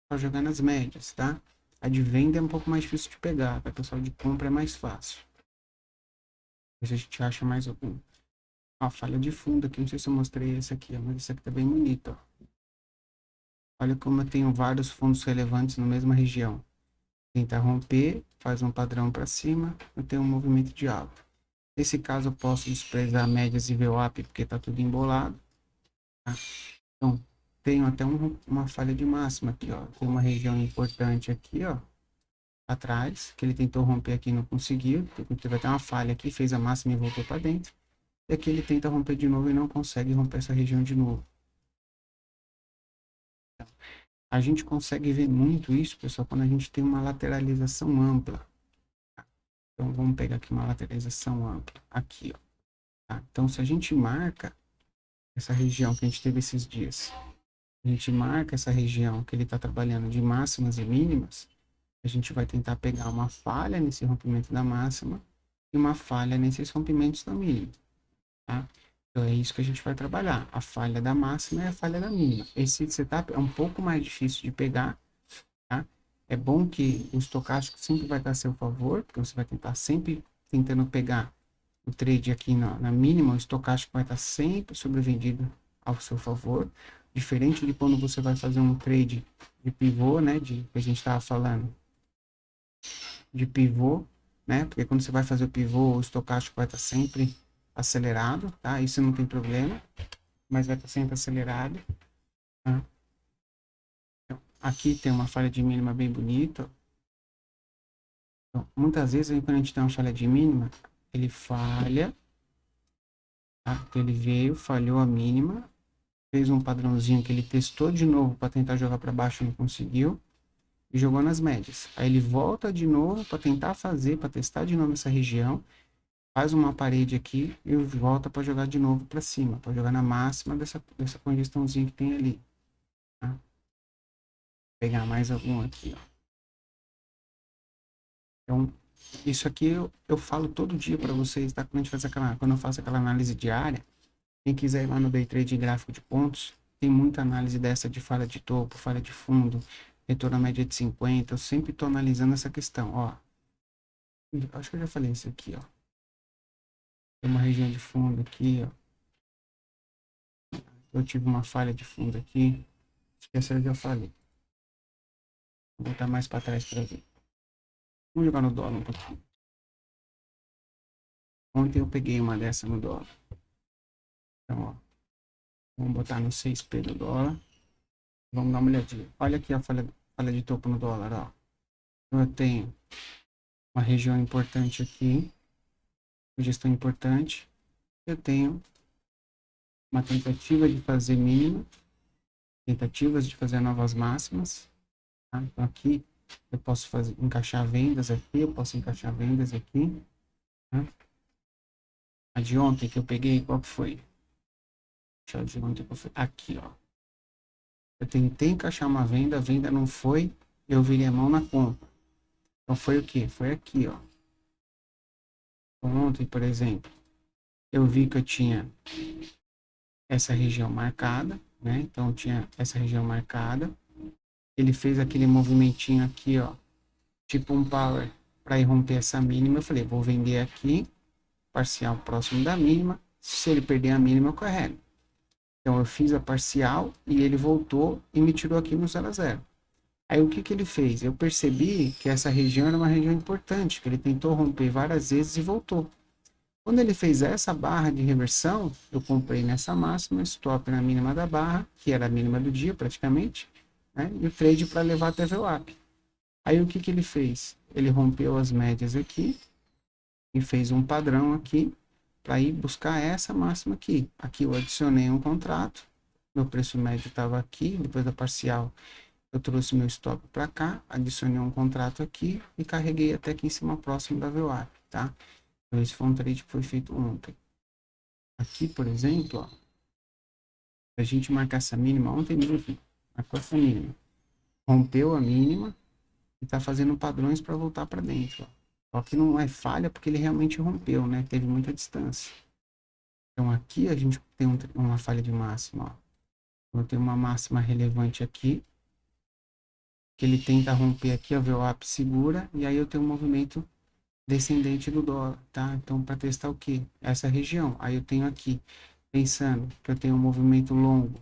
S1: para jogar nas médias, tá? A de venda é um pouco mais difícil de pegar, para o pessoal de compra é mais fácil. Se a gente acha mais algum. Ó, falha de fundo aqui, não sei se eu mostrei esse aqui, mas esse aqui tá bem bonito, ó. Olha como eu tenho vários fundos relevantes na mesma região. Tenta romper, faz um padrão para cima, eu tenho um movimento de alta. Nesse caso, eu posso desprezar médias e VWAP, porque tá tudo embolado. Tá? Então, tenho até uma falha de máxima aqui, ó. Tem uma região importante aqui, ó, atrás, que ele tentou romper aqui e não conseguiu. Teve até uma falha aqui, fez a máxima e voltou para dentro. E aqui ele tenta romper de novo e não consegue romper essa região de novo. A gente consegue ver muito isso, pessoal, quando a gente tem uma lateralização ampla. Então, vamos pegar aqui uma lateralização ampla. Aqui, ó. Tá? Então, se a gente marca essa região que a gente teve esses dias, a gente marca essa região que ele está trabalhando de máximas e mínimas, a gente vai tentar pegar uma falha nesse rompimento da máxima e uma falha nesses rompimentos da mínima. Tá? Então, é isso que a gente vai trabalhar. A falha da máxima e a falha da mínima. Esse setup é um pouco mais difícil de pegar, tá? É bom que o estocástico sempre vai estar a seu favor, porque você vai tentar sempre tentando pegar o trade aqui na mínima, o estocástico vai estar sempre sobrevendido ao seu favor. Diferente de quando você vai fazer um trade de pivô, né? De que a gente estava falando de pivô, né? Porque quando você vai fazer o pivô, o estocástico vai estar sempre acelerado, tá? Isso não tem problema, mas vai estar sempre acelerado. Tá? Então, aqui tem uma falha de mínima bem bonita. Então, muitas vezes, quando a gente tem uma falha de mínima, ele falha, tá? Então, ele veio, falhou a mínima, fez um padrãozinho que ele testou de novo para tentar jogar para baixo, não conseguiu, e jogou nas médias. Aí ele volta de novo para tentar fazer, para testar de novo essa região, faz uma parede aqui e volta para jogar de novo para cima, para jogar na máxima dessa congestãozinha que tem ali. Tá? Vou pegar mais algum aqui, ó. Então, isso aqui eu falo todo dia para vocês, tá? Quando a gente faz quando eu faço aquela análise diária, quem quiser ir lá no Day Trade gráfico de pontos, tem muita análise dessa de falha de topo, falha de fundo, retorno à média de 50. Eu sempre estou analisando essa questão, ó. Acho que eu já falei isso aqui, ó. Tem uma região de fundo aqui, ó. Eu tive uma falha de fundo aqui. Acho que essa eu já falei. Vou botar mais para trás para ver. Vamos jogar no dólar um pouquinho. Ontem eu peguei uma dessa no dólar. Então, ó. Vamos botar no 6P do dólar. Vamos dar uma olhadinha. Olha aqui a falha de topo no dólar, ó. Então, eu tenho uma região importante aqui. Gestão importante. Eu tenho uma tentativa de fazer mínima. Tentativas de fazer novas máximas. Tá? Então, aqui eu posso encaixar vendas aqui. Eu posso encaixar vendas aqui. Tá? A de ontem que eu peguei, qual que foi? Deixa eu de ontem que eu fui. Aqui, ó. Eu tentei encaixar uma venda, a venda não foi, eu virei a mão na compra. Então foi o quê? Foi aqui, ó. Ontem, por exemplo, eu vi que eu tinha essa região marcada, né? Então eu tinha essa região marcada. Ele fez aquele movimentinho aqui, ó, tipo um power para ir romper essa mínima. Eu falei, vou vender aqui, parcial próximo da mínima. Se ele perder a mínima, eu carrego. Então eu fiz a parcial e ele voltou e me tirou aqui no 0 a 0. Aí o que que ele fez? Eu percebi que essa região era uma região importante, que ele tentou romper várias vezes e voltou. Quando ele fez essa barra de reversão, eu comprei nessa máxima, stop na mínima da barra, que era a mínima do dia praticamente, né? E o trade para levar até VWAP. Aí o que que ele fez? Ele rompeu as médias aqui e fez um padrão aqui para ir buscar essa máxima aqui. Aqui eu adicionei um contrato, meu preço médio estava aqui, depois da parcial eu trouxe meu stop para cá, adicionei um contrato aqui e carreguei até aqui em cima próximo da VWAP, tá? Então esse foi um trade que foi feito ontem. Aqui, por exemplo, ó, se a gente marcar essa mínima, ontem mesmo marcou essa mínima, rompeu a mínima e está fazendo padrões para voltar para dentro, ó. Só que não é falha porque ele realmente rompeu, né? Teve muita distância. Então aqui a gente tem uma falha de máxima, ó. Eu tenho uma máxima relevante aqui, que ele tenta romper aqui, ó, ver o ápice segura, e aí eu tenho um movimento descendente do dólar, tá? Então, para testar o que? Essa região. Aí eu tenho aqui, pensando que eu tenho um movimento longo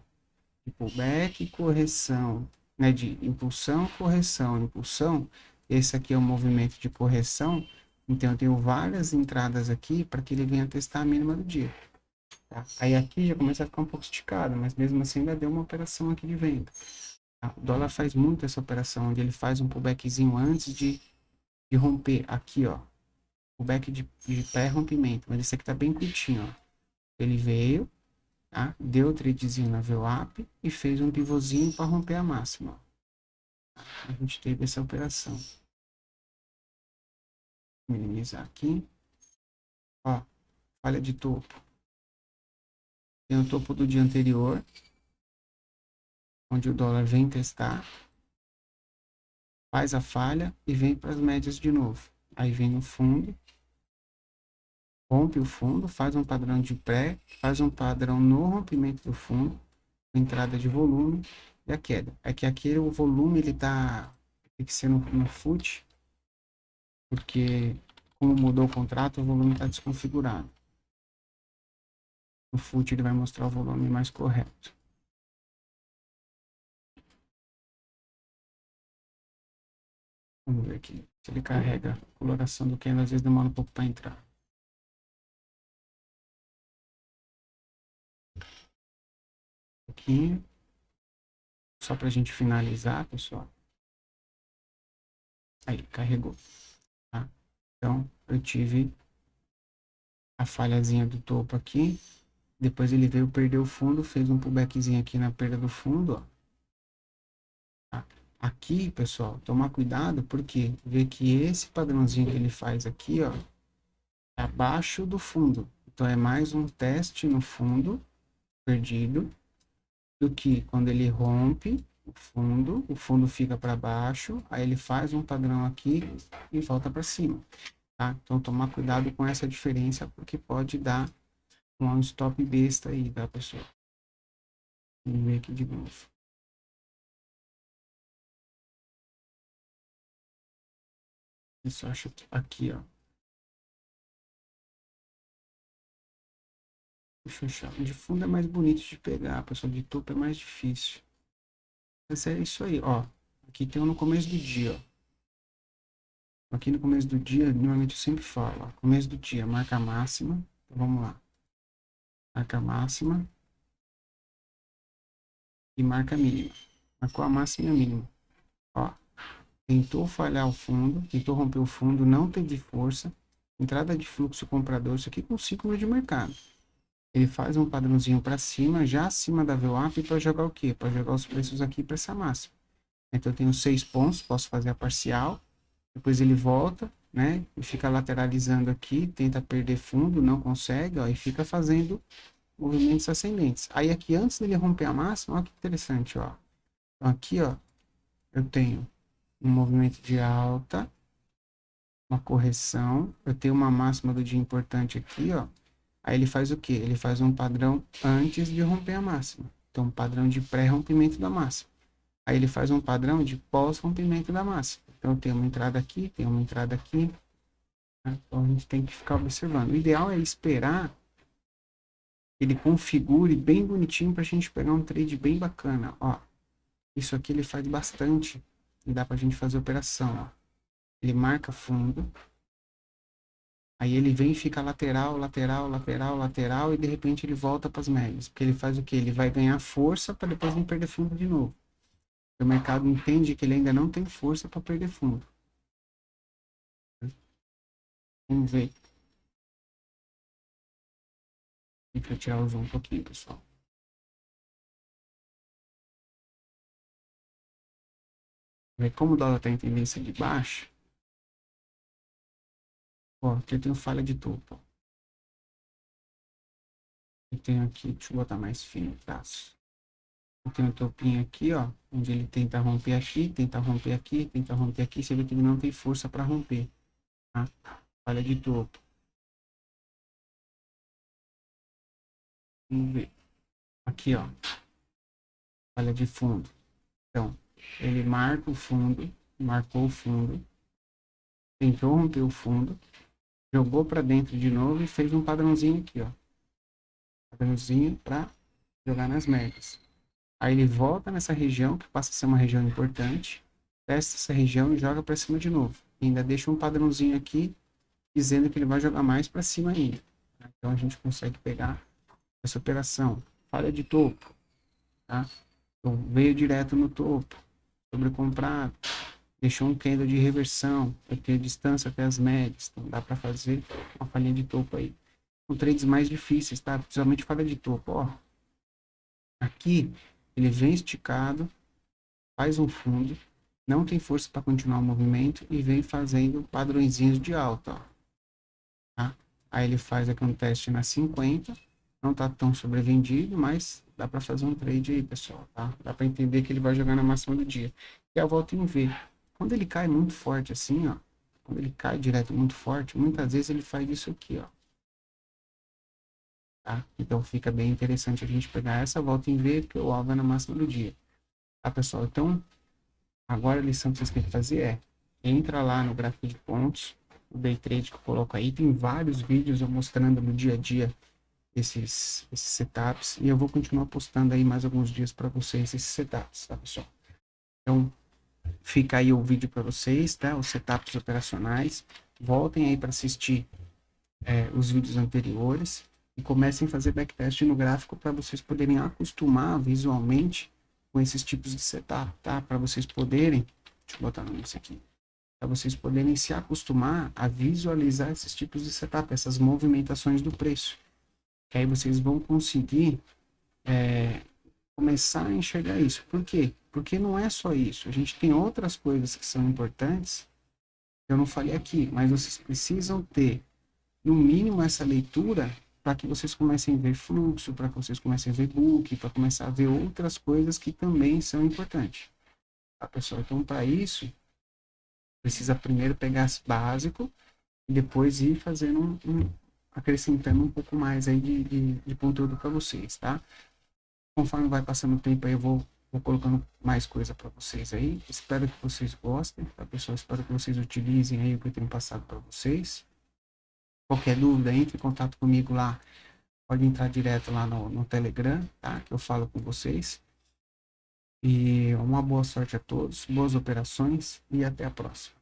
S1: de pullback, correção, né? De impulsão, correção, impulsão. Esse aqui é o movimento de correção. Então, eu tenho várias entradas aqui para que ele venha testar a mínima do dia. Tá? Aí aqui já começa a ficar um pouco esticado, mas mesmo assim ainda deu uma operação aqui de venda. Tá? O dólar faz muito essa operação, onde ele faz um pullbackzinho antes de romper aqui, ó. Pullback de pré-rompimento, mas esse aqui tá bem curtinho, ó. Ele veio, tá? Deu o tradezinho na VWAP e fez um pivôzinho para romper a máxima, ó. A gente teve essa operação. Vou minimizar aqui. Ó, falha de topo. Tem o topo do dia anterior, onde o dólar vem testar, faz a falha e vem para as médias de novo. Aí vem no fundo, rompe o fundo, faz um padrão de pré, faz um padrão no rompimento do fundo, entrada de volume e a queda. É que aqui o volume ele tá, tem que ser no FUT, porque como mudou o contrato, o volume está desconfigurado. No FUT ele vai mostrar o volume mais correto. Vamos ver aqui. Se ele carrega a coloração do candle, às vezes demora um pouco para entrar. Aqui, só para a gente finalizar, pessoal. Aí, carregou. Tá? Então, eu tive a falhazinha do topo aqui. Depois ele veio perder o fundo, fez um pullbackzinho aqui na perda do fundo, ó. Tá? Aqui, pessoal, tomar cuidado, porque vê que esse padrãozinho que ele faz aqui, ó, é abaixo do fundo. Então, é mais um teste no fundo, perdido, do que quando ele rompe o fundo fica para baixo, aí ele faz um padrão aqui e volta para cima, tá? Então, tomar cuidado com essa diferença, porque pode dar um stop besta aí, tá, pessoal? Vamos ver aqui de novo. Isso, acho aqui, ó. Deixa eu achar. De fundo é mais bonito de pegar, pessoal. De topo é mais difícil. Mas é isso aí, ó. Aqui tem um no começo do dia, ó. Aqui no começo do dia, normalmente eu sempre falo, ó. Começo do dia, marca a máxima. Então, vamos lá. Marca a máxima. E marca a mínima. Marcou a máxima e a mínima. Ó. Tentou falhar o fundo, tentou romper o fundo, não teve força. Entrada de fluxo comprador, isso aqui com ciclo de mercado. Ele faz um padrãozinho para cima, já acima da VWAP, para jogar o quê? Para jogar os preços aqui para essa máxima. Então eu tenho 6 pontos, posso fazer a parcial, depois ele volta, né? E fica lateralizando aqui, tenta perder fundo, não consegue, ó, e fica fazendo movimentos ascendentes. Aí aqui, antes dele romper a máxima, olha que interessante, ó. Então, aqui, ó, eu tenho um movimento de alta, uma correção, eu tenho uma máxima do dia importante aqui, ó. Aí ele faz o quê? Ele faz um padrão antes de romper a máxima. Então, um padrão de pré-rompimento da máxima. Aí ele faz um padrão de pós-rompimento da máxima. Então, eu tenho uma entrada aqui, tenho uma entrada aqui. Né? Então, a gente tem que ficar observando. O ideal é esperar que ele configure bem bonitinho para a gente pegar um trade bem bacana. Ó, isso aqui ele faz bastante e dá para a gente fazer operação. Ó. Ele marca fundo. Aí ele vem e fica lateral, lateral, lateral, lateral, e de repente ele volta para as médias. Porque ele faz o quê? Ele vai ganhar força para depois não perder fundo de novo. O mercado entende que ele ainda não tem força para perder fundo. Vamos ver. Deixa eu tirar o zoom um pouquinho, pessoal. Ver como o dólar está em tendência de baixa. Ó, aqui eu tenho falha de topo. Eu tenho aqui, deixa eu botar mais fino o traço. Eu tenho um topinho aqui, ó, onde ele tenta romper aqui, tenta romper aqui, tenta romper aqui. Você vê que ele não tem força para romper. Tá? Falha de topo. Vamos ver. Aqui, ó. Falha de fundo. Então, ele marca o fundo, marcou o fundo, tentou romper o fundo, jogou para dentro de novo e fez um padrãozinho aqui, ó. Padrãozinho para jogar nas médias. Aí ele volta nessa região, que passa a ser uma região importante, testa essa região e joga para cima de novo. E ainda deixa um padrãozinho aqui, dizendo que ele vai jogar mais para cima ainda. Então a gente consegue pegar essa operação. Falha de topo, tá? Então, veio direto no topo, sobrecomprado, deixou um candle de reversão, eu tenho distância até as médias, então dá para fazer uma falhinha de topo aí. Com trades mais difíceis, tá? Principalmente falha de topo, ó. Aqui, ele vem esticado, faz um fundo, não tem força para continuar o movimento e vem fazendo padrõezinhos de alta, ó. Tá? Aí ele faz aqui um teste na 50, não tá tão sobrevendido, mas dá para fazer um trade aí, pessoal, tá? Dá para entender que ele vai jogar na máxima do dia. E a volta em V. Quando ele cai muito forte assim, ó, quando ele cai direto muito forte, muitas vezes ele faz isso aqui, ó. Tá? Então fica bem interessante a gente pegar essa volta em V, porque o alvo é na máxima do dia. Tá, pessoal? Então, agora a lição que vocês têm que fazer é, entra lá no gráfico de pontos, o day trade que eu coloco aí, tem vários vídeos eu mostrando no dia a dia esses setups, e eu vou continuar postando aí mais alguns dias para vocês esses setups, tá, pessoal? Então, fica aí o vídeo para vocês, tá? Os setups operacionais. Voltem aí para assistir os vídeos anteriores e comecem a fazer backtest no gráfico para vocês poderem acostumar visualmente com esses tipos de setup, tá? Para vocês poderem, deixa eu botar nisso aqui, para vocês poderem se acostumar a visualizar esses tipos de setup, essas movimentações do preço. Que aí vocês vão conseguir começar a enxergar isso. Por quê? Porque não é só isso. A gente tem outras coisas que são importantes, que eu não falei aqui, mas vocês precisam ter, no mínimo, essa leitura para que vocês comecem a ver fluxo, para que vocês comecem a ver book, para começar a ver outras coisas que também são importantes. Tá, pessoal? Então, para isso, precisa primeiro pegar esse básico e depois ir fazendo acrescentando um pouco mais aí de conteúdo para vocês, tá? Conforme vai passando o tempo aí, eu vou colocando mais coisa para vocês aí. Espero que vocês gostem, tá, pessoal? Espero que vocês utilizem aí o que eu tenho passado para vocês. Qualquer dúvida, entre em contato comigo lá. Pode entrar direto lá no Telegram, tá? Que eu falo com vocês. E uma boa sorte a todos, boas operações e até a próxima.